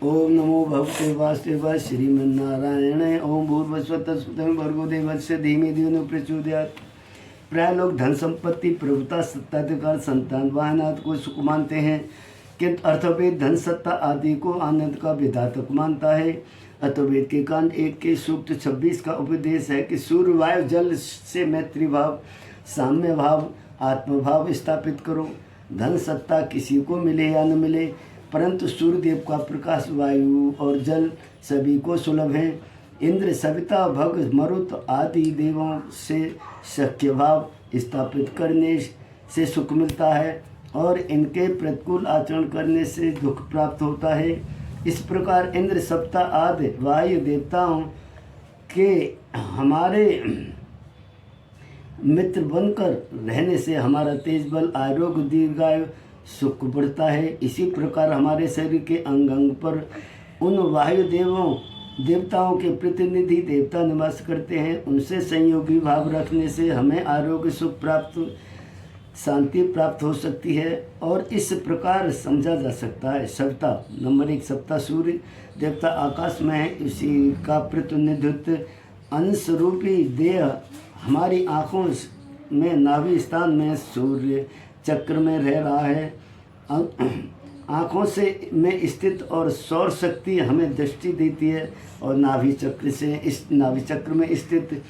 ओम नमो भगवते वासुदेवाय श्रीमन्नारायण। ओम भूर्भुवस्सुतः सुतः भर्गो देवस्य धीमे धियो न प्रचोदयात्। प्राय लोग धन संपत्ति, प्रभुता, सत्ताधिकार, संतान, वाहन आदि को सुख मानते हैं, किंतु अर्थवेद धन, सत्ता आदि को आनंद का विधातक मानता है। अथर्ववेद के कांड 1 के सूक्त 26 का उपदेश है कि सूर्य, वायु, जल से मैत्री भाव, साम्य भाव, आत्मभाव स्थापित करो। धन सत्ता किसी को मिले या न मिले, परंतु सूर्यदेव का प्रकाश वायु और जल सभी को सुलभ है। इंद्र, सविता, भग, मरुत आदि देवों से सख्य भाव स्थापित करने से सुख मिलता है और इनके प्रतिकूल आचरण करने से दुख प्राप्त होता है। इस प्रकार इंद्र, सप्ता आदि वायु देवताओं के हमारे मित्र बनकर रहने से हमारा तेज बल, आरोग्य, दीर्घायु, सुख बढ़ता है। इसी प्रकार हमारे शरीर के अंग अंग पर उन वायु देवताओं के प्रतिनिधि देवता निवास करते हैं। उनसे संयोगी भाव रखने से हमें आरोग्य, सुख प्राप्त, शांति प्राप्त हो सकती है और इस प्रकार समझा जा सकता है। सप्ता नंबर 1, सप्ता सूर्य देवता आकाश में है, इसी का प्रतिनिधित्व अंशरूपी देह हमारी आँखों में नाभि स्थान में सूर्य चक्र में रह रहा है। आँखों से में स्थित और सौर शक्ति हमें दृष्टि देती है और नाभि चक्र में स्थित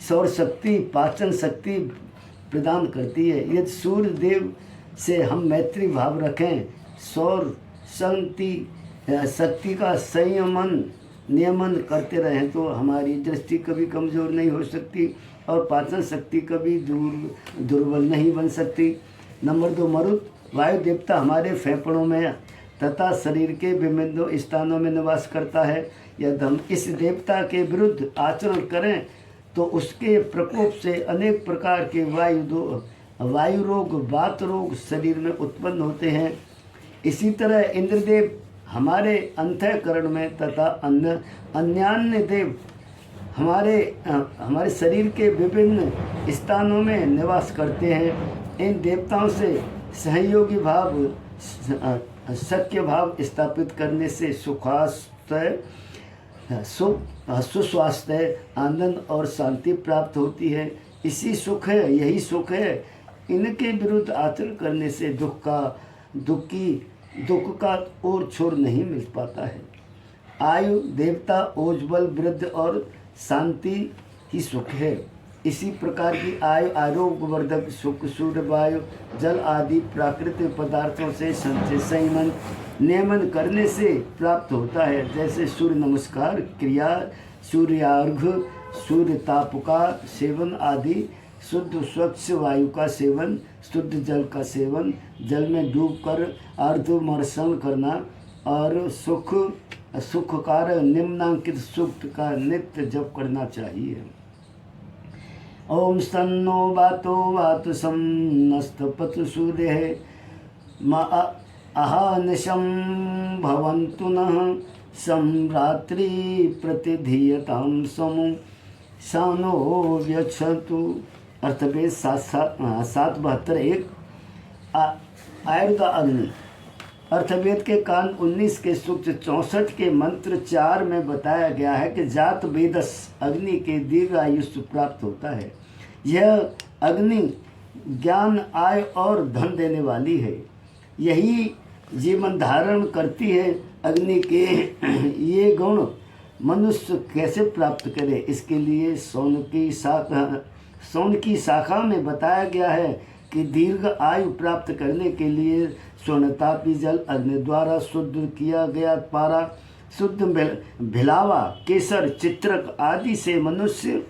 सौर शक्ति पाचन शक्ति प्रदान करती है। यदि सूर्य देव से हम मैत्री भाव रखें, सौर शक्ति का नियमन करते रहें तो हमारी दृष्टि कभी कमज़ोर नहीं हो सकती और पाचन शक्ति कभी दुर्बल नहीं बन सकती। नंबर 2, मरुत वायु देवता हमारे फेफड़ों में तथा शरीर के विभिन्न स्थानों में निवास करता है। यदि हम इस देवता के विरुद्ध आचरण करें तो उसके प्रकोप से अनेक प्रकार के वायु रोग, वात रोग शरीर में उत्पन्न होते हैं। इसी तरह इंद्रदेव हमारे अंतःकरण में तथा अन्यान्य देव हमारे शरीर के विभिन्न स्थानों में निवास करते हैं। इन देवताओं से सहयोगी भाव, सख्य भाव स्थापित करने से सुस्वास्थ्य, आनंद और शांति प्राप्त होती है। यही सुख है। इनके विरुद्ध आचरण करने से दुख का और छोर नहीं मिल पाता है। आयु देवता ओजबल, वृद्धि और शांति ही सुख है। इसी प्रकार की आयु आरोग्यवर्धक सुख सूर्य, वायु, जल आदि प्राकृतिक पदार्थों से संयमन नियमन करने से प्राप्त होता है। जैसे सूर्य नमस्कार क्रिया, सूर्यार्घ्य, सूर्य ताप का सेवन आदि, शुद्ध स्वच्छ वायु का सेवन, शुद्ध जल का सेवन, जल में डूबकर अर्धमर्शन करना और सुखकार निम्नांकित सूक्त का नित्य जप करना चाहिए। ओम सन्नो वातो सं नस्तपतु सूर्यः अहानिशं भवन्तु नः सं रात्रि प्रतिधीयतां समु शानो व्यक्षतु। अर्थवेद 7:72 आयुर्द अग्नि। अर्थवेद के कांड 19 के सूक्त 64 के मंत्र 4 में बताया गया है कि जात वेदस अग्नि के दीर्घ आयुष्य प्राप्त होता है। यह अग्नि ज्ञान, आय और धन देने वाली है। यही जीवन धारण करती है। अग्नि के ये गुण मनुष्य कैसे प्राप्त करे, इसके लिए सौन की शाखा में बताया गया है कि दीर्घ आयु प्राप्त करने के लिए स्वर्णतापी जल, अग्नि द्वारा शुद्ध किया गया पारा, शुद्ध भिलावा, केसर, चित्रक आदि से मनुष्य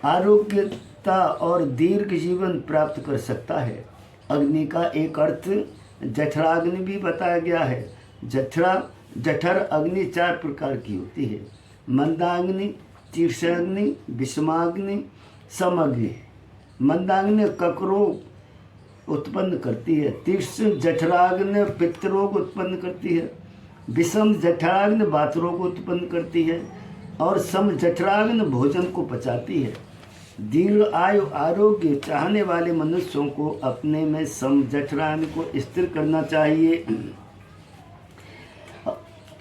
आरोग्यता और दीर्घ जीवन प्राप्त कर सकता है। अग्नि का एक अर्थ जठराग्नि भी बताया गया है। जठर अग्नि 4 प्रकार की होती है: मंदाग्नि, तीक्ष्णाग्नि, विषमाग्नि, समअग्नि। मंदाग्नि ककरोग उत्पन्न करती है, तीक्ष्ण जठराग्नि पित्तरोग उत्पन्न करती है, विषम जठराग्नि वातरोग उत्पन्न करती है और सम जठराग्नि भोजन को पचाती है। दीर्घ आयु आरोग्य चाहने वाले मनुष्यों को अपने में सम जठराग्नि को स्थिर करना चाहिए।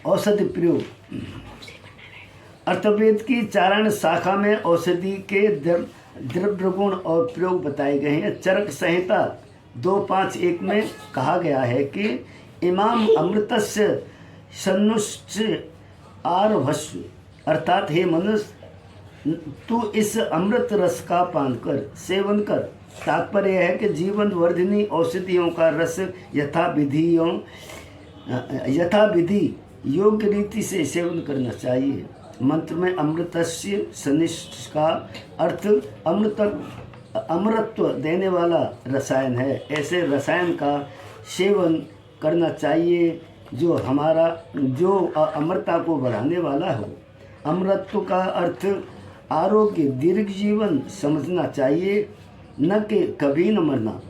औषधि प्रयोग। अर्थवेद की चारण शाखा में औषधि के द्रव्य गुण और प्रयोग बताए गए हैं। चरक संहिता 251 में कहा गया है कि इमाम अमृतस्य सन्नुष्ट आरभस्व, अर्थात हे मनुष्य तू इस अमृत रस का पान कर, सेवन कर। तात्पर्य है कि जीवन वर्धिनी औषधियों का रस यथाविधि योग्य रीति से सेवन करना चाहिए। मंत्र में अमृतस्य सनिष्ठ का अर्थ अमृतत्व देने वाला रसायन है। ऐसे रसायन का सेवन करना चाहिए जो अमरता को बढ़ाने वाला हो। अमृतत्व का अर्थ आरोग्य, दीर्घ जीवन समझना चाहिए, न कि कभी न मरना।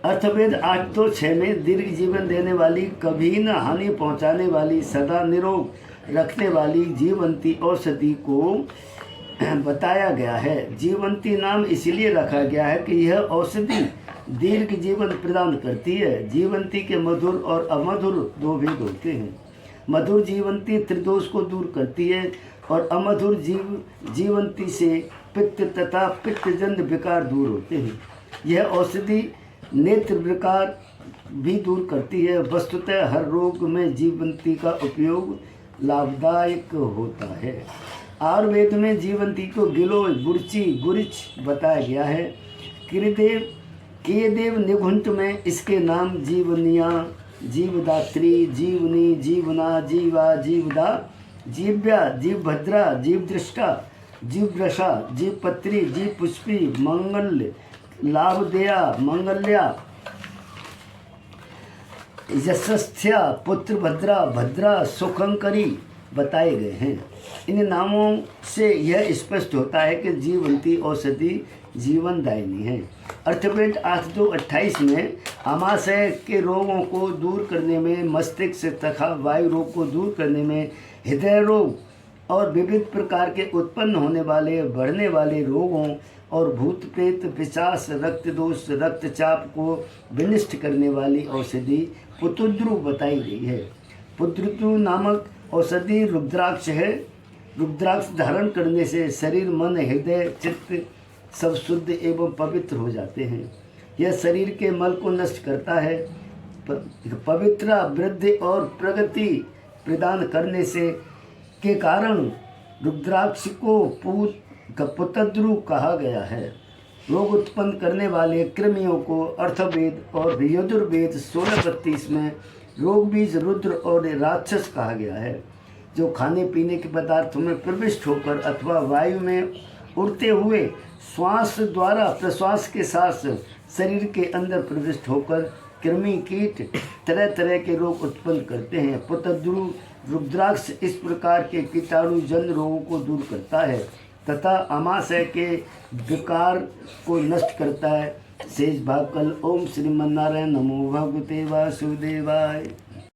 अर्थवेद 8:6 में दीर्घ जीवन देने वाली, कभी न हानि पहुंचाने वाली, सदा निरोग रखने वाली जीवंती औषधि को बताया गया है। जीवंती नाम इसलिए रखा गया है कि यह औषधि दीर्घ जीवन प्रदान करती है। जीवंती के मधुर और अमधुर दो भेद होते हैं। मधुर जीवंती त्रिदोष को दूर करती है और अमधुर जीवंती से पित्त तथा पित्तजन्य विकार दूर होते हैं। यह औषधि नेत्र विकार भी दूर करती है। वस्तुतः हर रोग में जीवंती का उपयोग लाभदायक होता है। आयुर्वेद में जीवंती को गिलोय, गुड़ची, गुरिच बताया गया है। कियदेव निघुंट में इसके नाम जीवनिया, जीवदात्री, जीवनी, जीवना, जीवा, जीवदा, जीव्या, जीवभद्रा, जीवदृष्टा, जीवरसा, जीवपत्री, जीवपुष्पी, मंगल्य, लाभदेया, मंगल्या, यशस्थ्या, पुत्रभद्रा, भद्रा, सुखंकरी बताए गए हैं। इन नामों से यह स्पष्ट होता है कि जीवंती औषधि जीवनदायिनी है। अर्थवेद 8:28 में आमाशय के रोगों को दूर करने में, मस्तिष्क तथा वायु रोग को दूर करने में, हृदय रोग और विविध प्रकार के उत्पन्न होने वाले बढ़ने वाले रोगों और भूत प्रेत, पिशाच, रक्त दोष, रक्तचाप को विनिष्ट करने वाली औषधि पुतुद्रु बताई गई है। पुतुद्रु नामक औषधि रुद्राक्ष है। रुद्राक्ष धारण करने से शरीर, मन, हृदय, चित्त सब शुद्ध एवं पवित्र हो जाते हैं। यह शरीर के मल को नष्ट करता है। पवित्र वृद्धि और प्रगति प्रदान करने से के कारण रुद्राक्ष को पुतद्रु कहा गया है। रोग उत्पन्न करने वाले कृमियों को अर्थवेद और यजुर्वेद 16:32 में रोग बीज, रुद्र और राक्षस कहा गया है, जो खाने पीने के पदार्थों में प्रविष्ट होकर अथवा वायु में उड़ते हुए श्वास द्वारा प्रश्वास के साथ शरीर के अंदर प्रविष्ट होकर कृमि, कीट, तरह तरह के रोग उत्पन्न करते हैं। पुतद्रु रुद्राक्ष इस प्रकार के कीटाणु जन्य रोगों को दूर करता है तथा आमाशय के विकार को नष्ट करता है। शेष भाग कल। ओम श्रीमन्नारायण नमो भगवते वासुदेवाय।